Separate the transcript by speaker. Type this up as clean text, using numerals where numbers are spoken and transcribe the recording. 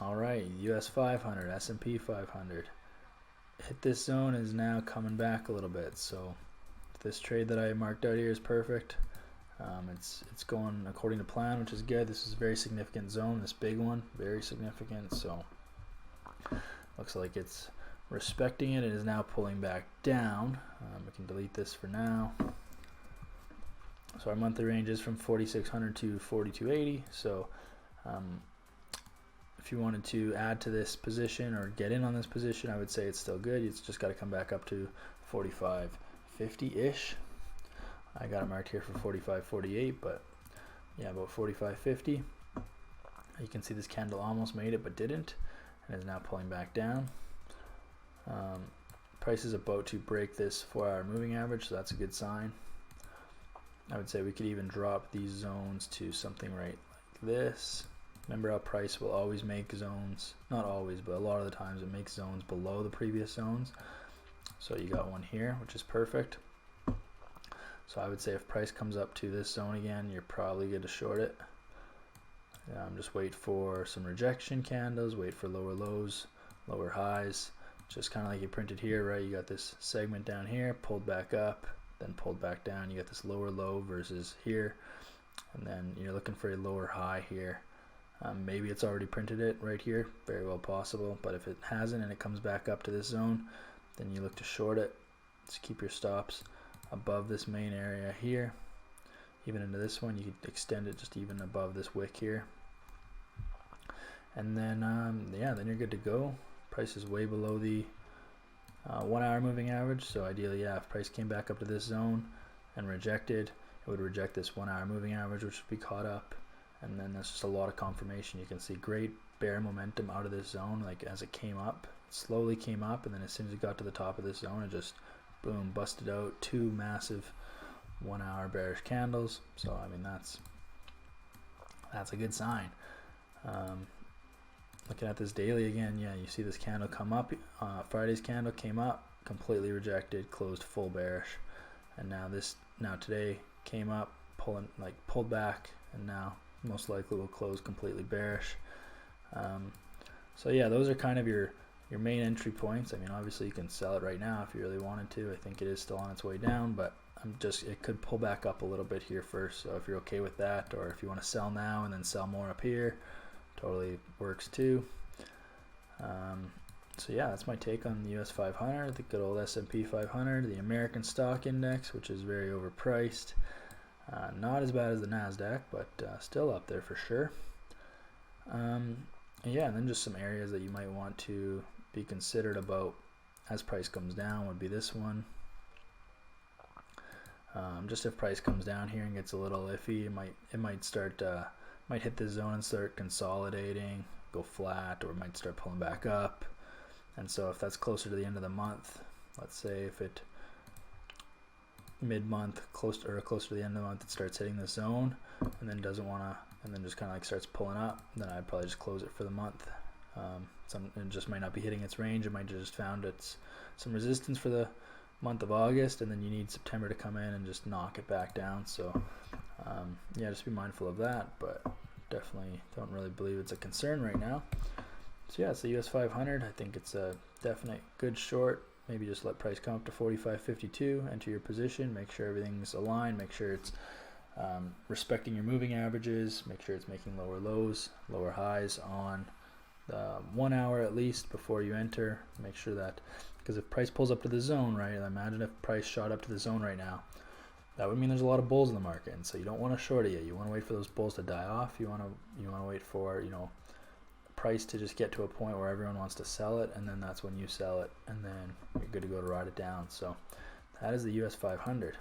Speaker 1: All right, US 500, SP 500. Hit this zone, is now coming back a little bit. So this trade that I marked out here is perfect. It's going according to plan, which is good. This is a very significant zone, this big one, very significant. So looks like it's respecting it. It is now pulling back down. We can delete this for now. So our monthly range is from 4,600 to 4,280. So if you wanted to add to this position or get in on this position, I would say it's still good. It's just got to come back up to 45.50-ish. I got it marked here for 45.48, but yeah, about 45.50. You can see this candle almost made it but didn't, and is now pulling back down. Price is about to break this 4-hour moving average, so that's a good sign. I would say we could even drop these zones to something right like this. Remember how price will always make zones, not always, but a lot of the times it makes zones below the previous zones. So you got one here, which is perfect. So I would say if price comes up to this zone again, you're probably going to short it. Just wait for some rejection candles, wait for lower lows, lower highs, just kind of like you printed here, right? You got this segment down here, pulled back up, then pulled back down. You got this lower low versus here, and then you're looking for a lower high here. Maybe it's already printed it right here, very well possible, but if it hasn't and it comes back up to this zone, then you look to short it. Just keep your stops above this main area here, even into this one. You could extend it just even above this wick here, and then yeah, then you're good to go. Price is way below the 1-hour moving average, so ideally, yeah, if price came back up to this zone and rejected, it would reject this 1-hour moving average, which would be caught up. And then that's just a lot of confirmation. You can see great bear momentum out of this zone. Like as it came up, it slowly came up, and then as soon as it got to the top of this zone, it just boom, busted out 2 massive 1-hour bearish candles. So I mean that's a good sign. Looking at this daily again, yeah, you see this candle come up. Friday's candle came up, completely rejected, closed full bearish, and now today came up, pulled back, and now most likely will close completely bearish. So yeah, those are kind of your main entry points. I mean, obviously you can sell it right now if you really wanted to. I think it is still on its way down, but it could pull back up a little bit here first. So if you're okay with that, or if you want to sell now and then sell more up here, totally works too. So yeah, that's my take on the US 500, the good old SP 500, the American stock index, which is very overpriced. Not as bad as the NASDAQ, but still up there for sure. Yeah, and then just some areas that you might want to be considered about as price comes down would be this one. Just if price comes down here and gets a little iffy, it might hit this zone and start consolidating, go flat, or it might start pulling back up. And so if that's closer to the end of the month, let's say if it mid-month, closer to the end of the month, it starts hitting the zone and then doesn't want to, and then just kind of like starts pulling up, then I'd probably just close it for the month. It just might not be hitting its range. It might have just found some resistance for the month of August, and then you need September to come in and just knock it back down. So yeah, just be mindful of that, but definitely don't really believe it's a concern right now. So yeah, it's the US 500. I think it's a definite good short. Maybe just let price come up to 45.52, enter your position, make sure everything's aligned, make sure it's respecting your moving averages, make sure it's making lower lows, lower highs on the 1 hour at least before you enter. Make sure that, because if price pulls up to the zone, right, imagine if price shot up to the zone right now, that would mean there's a lot of bulls in the market, and so you don't want to short it yet. You want to wait for those bulls to die off. You want to wait for, price to just get to a point where everyone wants to sell it, and then that's when you sell it, and then you're good to go to ride it down. So that is the US 500.